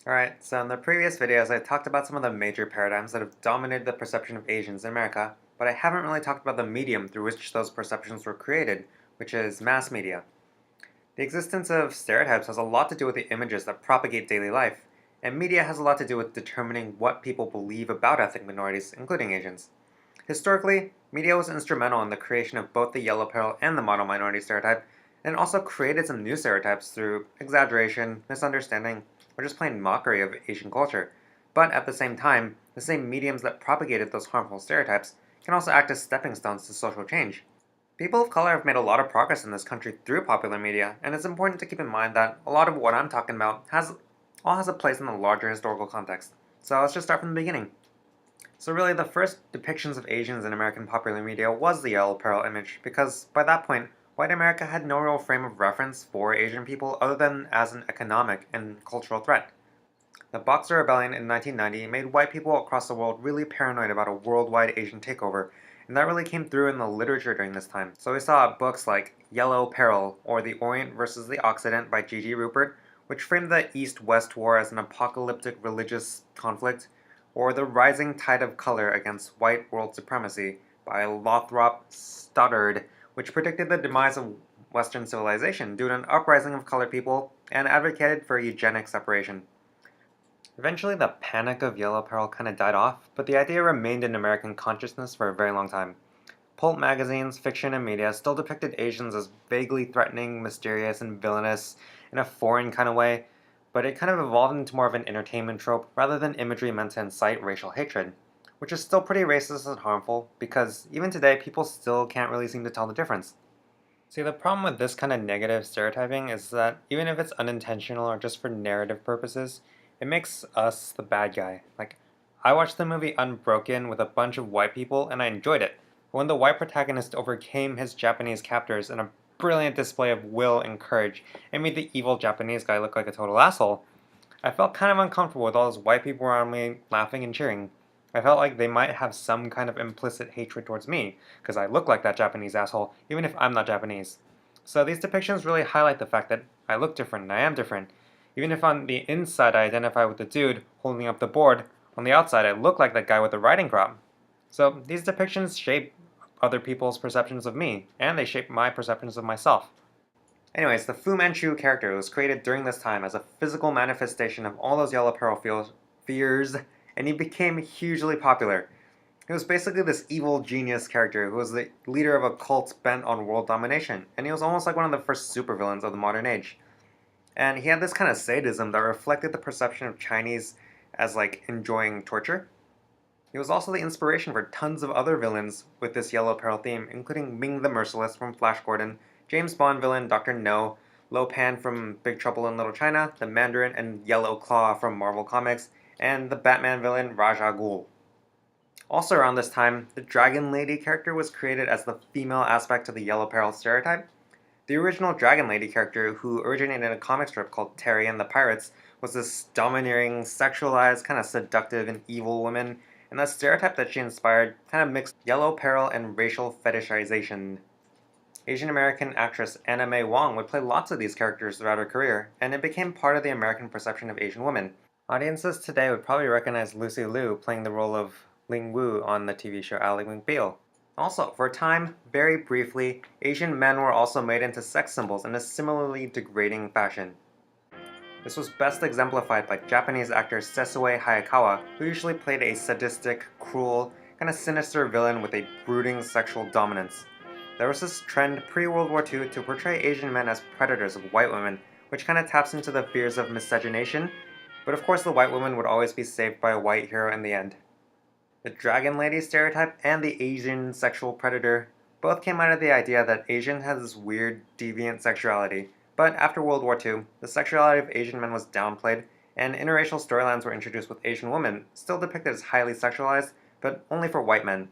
Alright, so in the previous videos I talked about some of the major paradigms that have dominated the perception of Asians in America, but I haven't really talked about the medium through which those perceptions were created, which is mass media. The existence of stereotypes has a lot to do with the images that propagate daily life, and media has a lot to do with determining what people believe about ethnic minorities, including Asians. Historically, media was instrumental in the creation of both the yellow peril and the model minority stereotype, and also created some new stereotypes through exaggeration, misunderstanding, or just plain mockery of Asian culture. But at the same time, the same mediums that propagated those harmful stereotypes can also act as stepping stones to social change. People of color have made a lot of progress in this country through popular media, and it's important to keep in mind that a lot of what I'm talking about has a place in the larger historical context. So let's just start from the beginning. So really, the first depictions of Asians in American popular media was the yellow peril image, because by that point, white America had no real frame of reference for Asian people other than as an economic and cultural threat. The Boxer Rebellion in 1990 made white people across the world really paranoid about a worldwide Asian takeover, and that really came through in the literature during this time. So we saw books like Yellow Peril or The Orient versus the Occident by G.G. Rupert, which framed the East-West War as an apocalyptic religious conflict, or The Rising Tide of Color Against White World Supremacy by Lothrop Stoddard, which predicted the demise of Western civilization due to an uprising of colored people and advocated for eugenic separation. Eventually, the panic of Yellow Peril kind of died off, but the idea remained in American consciousness for a very long time. Pulp magazines, fiction, and media still depicted Asians as vaguely threatening, mysterious, and villainous in a foreign kind of way, but it kind of evolved into more of an entertainment trope rather than imagery meant to incite racial hatred, which is still pretty racist and harmful because even today people still can't really seem to tell the difference. See, the problem with this kind of negative stereotyping is that even if it's unintentional or just for narrative purposes, it makes us the bad guy. Like, I watched the movie Unbroken with a bunch of white people and I enjoyed it. But when the white protagonist overcame his Japanese captors in a brilliant display of will and courage and made the evil Japanese guy look like a total asshole, I felt kind of uncomfortable with all those white people around me laughing and cheering. I felt like they might have some kind of implicit hatred towards me, because I look like that Japanese asshole, even if I'm not Japanese. So these depictions really highlight the fact that I look different and I am different. Even if on the inside I identify with the dude holding up the board, on the outside I look like that guy with the riding crop. So these depictions shape other people's perceptions of me, and they shape my perceptions of myself. Anyways, the Fu Manchu character was created during this time as a physical manifestation of all those Yellow Peril fears, and he became hugely popular. He was basically this evil genius character who was the leader of a cult bent on world domination, and he was almost like one of the first supervillains of the modern age. And he had this kind of sadism that reflected the perception of Chinese as like enjoying torture. He was also the inspiration for tons of other villains with this Yellow Peril theme, including Ming the Merciless from Flash Gordon, James Bond villain Dr. No, Lo Pan from Big Trouble in Little China, the Mandarin and Yellow Claw from Marvel Comics, and the Batman villain Ra's al Ghul. Also around this time, the Dragon Lady character was created as the female aspect of the Yellow Peril stereotype. The original Dragon Lady character, who originated in a comic strip called Terry and the Pirates, was this domineering, sexualized, kind of seductive and evil woman, and the stereotype that she inspired kind of mixed Yellow Peril and racial fetishization. Asian American actress Anna May Wong would play lots of these characters throughout her career, and it became part of the American perception of Asian women. Audiences today would probably recognize Lucy Liu playing the role of Ling Wu on the TV show Ally McBeal. Also, for a time, very briefly, Asian men were also made into sex symbols in a similarly degrading fashion. This was best exemplified by Japanese actor Sesue Hayakawa, who usually played a sadistic, cruel, kind of sinister villain with a brooding sexual dominance. There was this trend pre-World War II to portray Asian men as predators of white women, which kind of taps into the fears of miscegenation, but of course the white woman would always be saved by a white hero in the end. The Dragon Lady stereotype and the Asian sexual predator both came out of the idea that Asian has this weird, deviant sexuality, but after World War II, the sexuality of Asian men was downplayed, and interracial storylines were introduced with Asian women, still depicted as highly sexualized, but only for white men.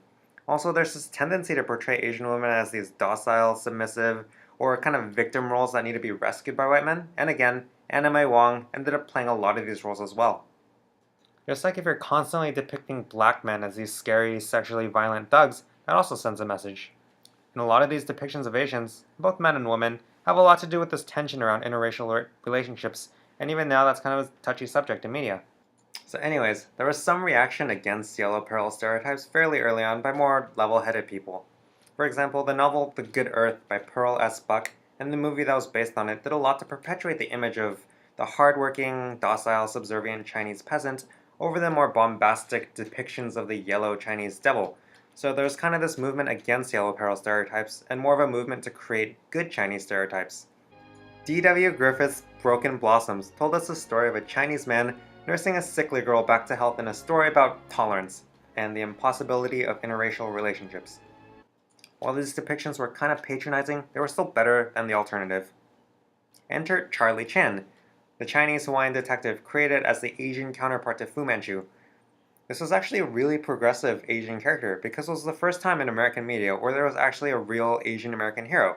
Also, there's this tendency to portray Asian women as these docile, submissive, or kind of victim roles that need to be rescued by white men, and again, Anna May Wong ended up playing a lot of these roles as well. Just like if you're constantly depicting black men as these scary, sexually violent thugs, that also sends a message. And a lot of these depictions of Asians, both men and women, have a lot to do with this tension around interracial relationships and even now that's kind of a touchy subject in media. So anyways, there was some reaction against yellow peril stereotypes fairly early on by more level-headed people. For example, the novel The Good Earth by Pearl S. Buck and the movie that was based on it did a lot to perpetuate the image of the hardworking, docile, subservient Chinese peasant over the more bombastic depictions of the yellow Chinese devil. So there's kind of this movement against yellow peril stereotypes and more of a movement to create good Chinese stereotypes. D.W. Griffith's Broken Blossoms told us the story of a Chinese man nursing a sickly girl back to health in a story about tolerance and the impossibility of interracial relationships. While these depictions were kind of patronizing, they were still better than the alternative. Enter Charlie Chan, the Chinese Hawaiian detective created as the Asian counterpart to Fu Manchu. This was actually a really progressive Asian character because it was the first time in American media where there was actually a real Asian American hero.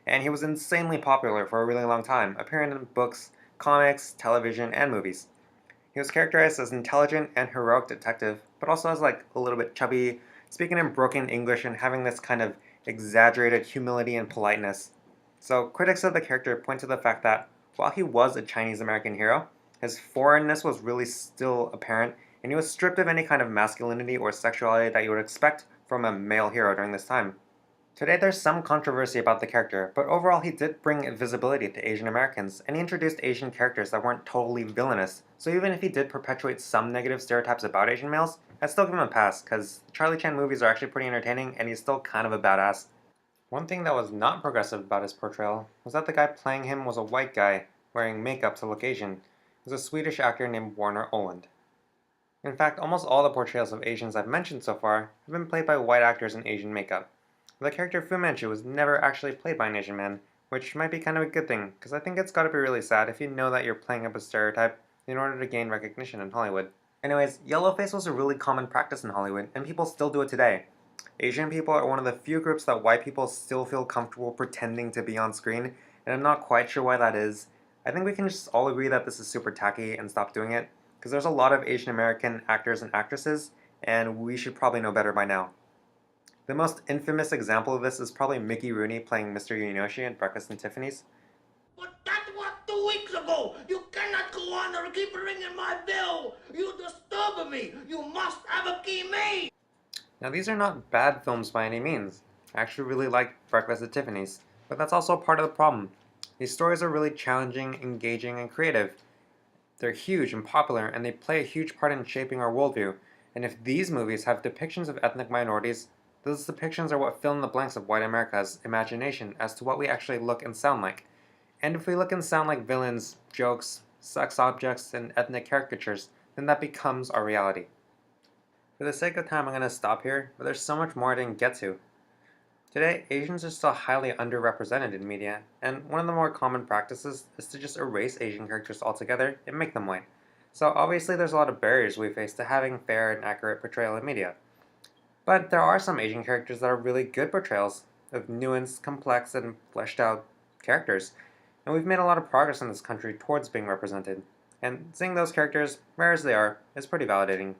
And he was insanely popular for a really long time, appearing in books, comics, television, and movies. He was characterized as intelligent and heroic detective, but also as like a little bit chubby, speaking in broken English and having this kind of exaggerated humility and politeness. So critics of the character point to the fact that while he was a Chinese American hero, his foreignness was really still apparent, and he was stripped of any kind of masculinity or sexuality that you would expect from a male hero during this time. Today there's some controversy about the character, but overall he did bring visibility to Asian Americans, and he introduced Asian characters that weren't totally villainous. So even if he did perpetuate some negative stereotypes about Asian males, I'd still give him a pass, because Charlie Chan movies are actually pretty entertaining, and he's still kind of a badass. One thing that was not progressive about his portrayal was that the guy playing him was a white guy, wearing makeup to look Asian. It was a Swedish actor named Warner Oland. In fact, almost all the portrayals of Asians I've mentioned so far have been played by white actors in Asian makeup. The character Fu Manchu was never actually played by an Asian man, which might be kind of a good thing, because I think it's gotta be really sad if you know that you're playing up a stereotype in order to gain recognition in Hollywood. Anyways, yellowface was a really common practice in Hollywood, and people still do it today. Asian people are one of the few groups that white people still feel comfortable pretending to be on screen, and I'm not quite sure why that is. I think we can just all agree that this is super tacky and stop doing it, because there's a lot of Asian American actors and actresses, and we should probably know better by now. The most infamous example of this is probably Mickey Rooney playing Mr. Yanoshi in Breakfast at Tiffany's. But that was 2 weeks ago! You cannot go on or keep ringing my bell! You disturb me! You must have a key made! Now these are not bad films by any means. I actually really like Breakfast at Tiffany's, but that's also part of the problem. These stories are really challenging, engaging, and creative. They're huge and popular, and they play a huge part in shaping our worldview. And if these movies have depictions of ethnic minorities, those depictions are what fill in the blanks of white America's imagination as to what we actually look and sound like. And if we look and sound like villains, jokes, sex objects, and ethnic caricatures, then that becomes our reality. For the sake of time, I'm going to stop here, but there's so much more I didn't get to. Today, Asians are still highly underrepresented in media, and one of the more common practices is to just erase Asian characters altogether and make them white. So obviously there's a lot of barriers we face to having fair and accurate portrayal in media. But there are some Asian characters that are really good portrayals of nuanced, complex, and fleshed out characters, and we've made a lot of progress in this country towards being represented. And seeing those characters, rare as they are, is pretty validating.